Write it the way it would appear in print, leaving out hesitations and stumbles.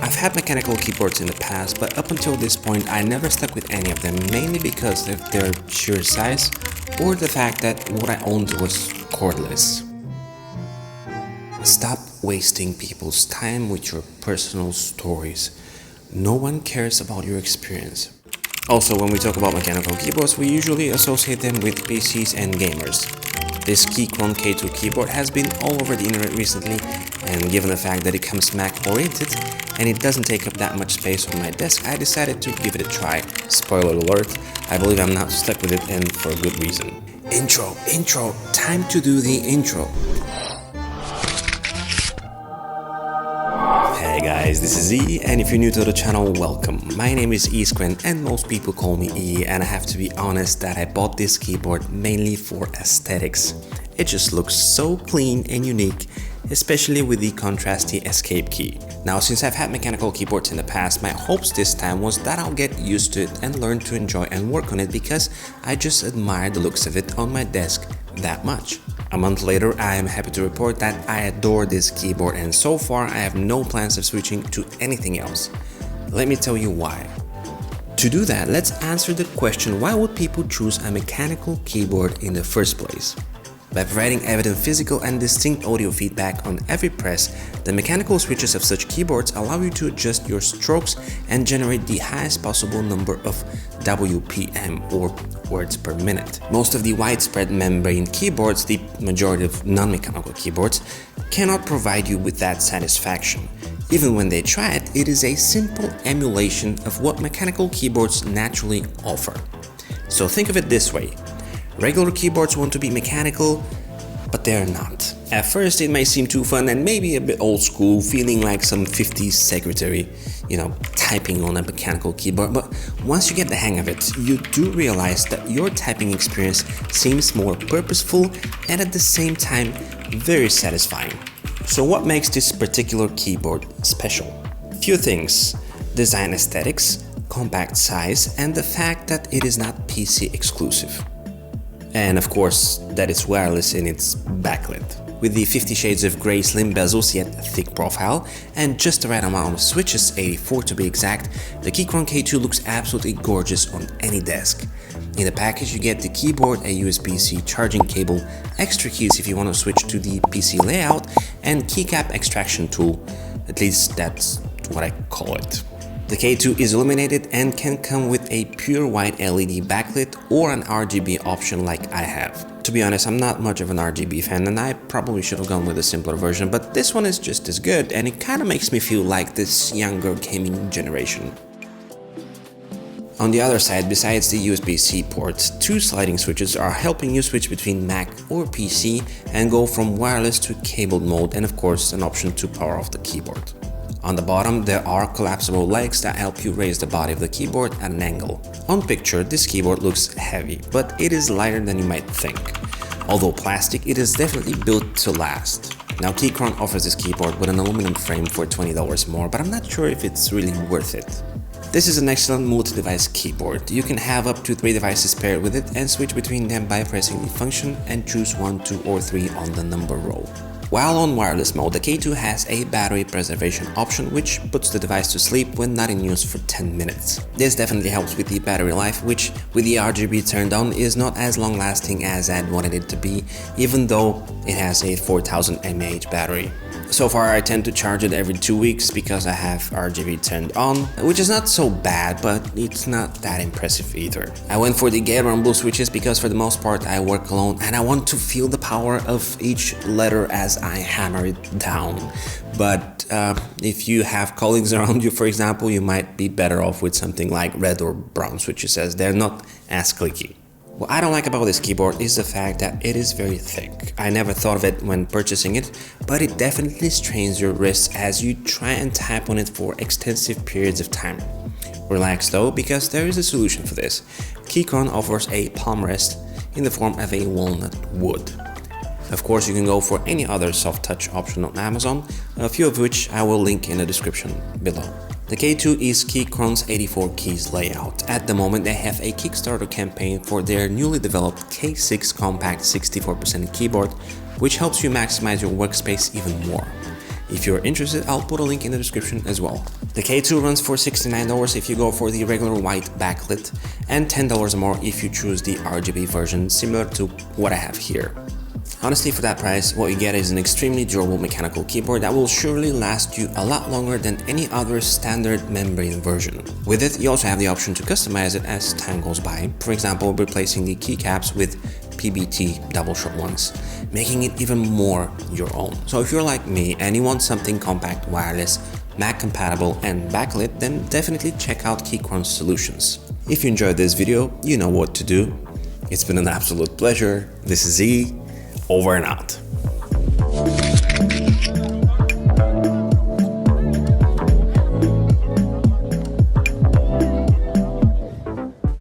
I've had mechanical keyboards in the past, but up until this point I never stuck with any of them, mainly because of their sheer size or the fact that what I owned was cordless. Stop wasting people's time with your personal stories. No one cares about your experience. Also, when we talk about mechanical keyboards, we usually associate them with PCs and gamers. This Keychron K2 keyboard has been all over the internet recently, and given the fact that it comes Mac oriented and it doesn't take up that much space on my desk, I decided to give it a try. Spoiler alert, I believe I'm not stuck with it, and for a good reason. Intro, time to do the intro. Hey guys, this is E, and if you're new to the channel, welcome. My name is Iskren and most people call me E, and I have to be honest that I bought this keyboard mainly for aesthetics. It just looks so clean and unique, especially with the contrasty escape key. Now, since I've had mechanical keyboards in the past, my hopes this time was that I'll get used to it and learn to enjoy and work on it because I just admire the looks of it on my desk that much. A month later, I am happy to report that I adore this keyboard, and so far I have no plans of switching to anything else. Let me tell you why. To do that, let's answer the question, why would people choose a mechanical keyboard in the first place? By providing evident physical and distinct audio feedback on every press, the mechanical switches of such keyboards allow you to adjust your strokes and generate the highest possible number of WPM, or words per minute. Most of the widespread membrane keyboards, the majority of non-mechanical keyboards, cannot provide you with that satisfaction. Even when they try it, it is a simple emulation of what mechanical keyboards naturally offer. So think of it this way. Regular keyboards want to be mechanical, but they're not. At first it may seem too fun and maybe a bit old school, feeling like some 50s secretary, typing on a mechanical keyboard, but once you get the hang of it, you do realize that your typing experience seems more purposeful and at the same time very satisfying. So what makes this particular keyboard special? Few things: design aesthetics, compact size, and the fact that it is not PC exclusive. And of course, that it's wireless in its backlit. With the 50 shades of grey slim bezels yet thick profile and just the right amount of switches, 84 to be exact, the Keychron K2 looks absolutely gorgeous on any desk. In the package you get the keyboard, a USB-C charging cable, extra keys if you want to switch to the PC layout, and keycap extraction tool, at least that's what I call it. The K2 is illuminated and can come with a pure white LED backlit or an RGB option like I have. To be honest, I'm not much of an RGB fan and I probably should have gone with a simpler version, but this one is just as good and it kind of makes me feel like this younger gaming generation. On the other side, besides the USB-C ports, two sliding switches are helping you switch between Mac or PC and go from wireless to cabled mode, and of course an option to power off the keyboard. On the bottom, there are collapsible legs that help you raise the body of the keyboard at an angle. On picture, this keyboard looks heavy, but it is lighter than you might think. Although plastic, it is definitely built to last. Now, Keychron offers this keyboard with an aluminum frame for $20 more, but I'm not sure if it's really worth it. This is an excellent multi-device keyboard. You can have up to 3 devices paired with it and switch between them by pressing the function and choose 1, 2 or 3 on the number row. While on wireless mode, the K2 has a battery preservation option which puts the device to sleep when not in use for 10 minutes. This definitely helps with the battery life, which with the RGB turned on is not as long lasting as I'd wanted it to be, even though it has a 4000 mAh battery. So far I tend to charge it every 2 weeks because I have RGB turned on, which is not so bad, but it's not that impressive either. I went for the gate rumble switches because for the most part I work alone and I want to feel the power of each letter as I hammer it down. But if you have colleagues around you, for example, you might be better off with something like red or brown switches as they're not as clicky. What I don't like about this keyboard is the fact that it is very thick. I never thought of it when purchasing it, but it definitely strains your wrists as you try and type on it for extensive periods of time. Relax though, because there is a solution for this. Keychron offers a palm rest in the form of a walnut wood. Of course, you can go for any other soft touch option on Amazon, a few of which I will link in the description below. The K2 is Keychron's 84 keys layout. At the moment, they have a Kickstarter campaign for their newly developed K6 compact 64% keyboard, which helps you maximize your workspace even more. If you're interested, I'll put a link in the description as well. The K2 runs for $69 if you go for the regular white backlit, and $10 more if you choose the RGB version, similar to what I have here. Honestly, for that price, what you get is an extremely durable mechanical keyboard that will surely last you a lot longer than any other standard membrane version. With it, you also have the option to customize it as time goes by, for example, replacing the keycaps with PBT double shot ones, making it even more your own. So if you're like me and you want something compact, wireless, Mac compatible and backlit, then definitely check out Keychron's solutions. If you enjoyed this video, you know what to do. It's been an absolute pleasure. This is Z. Over and out.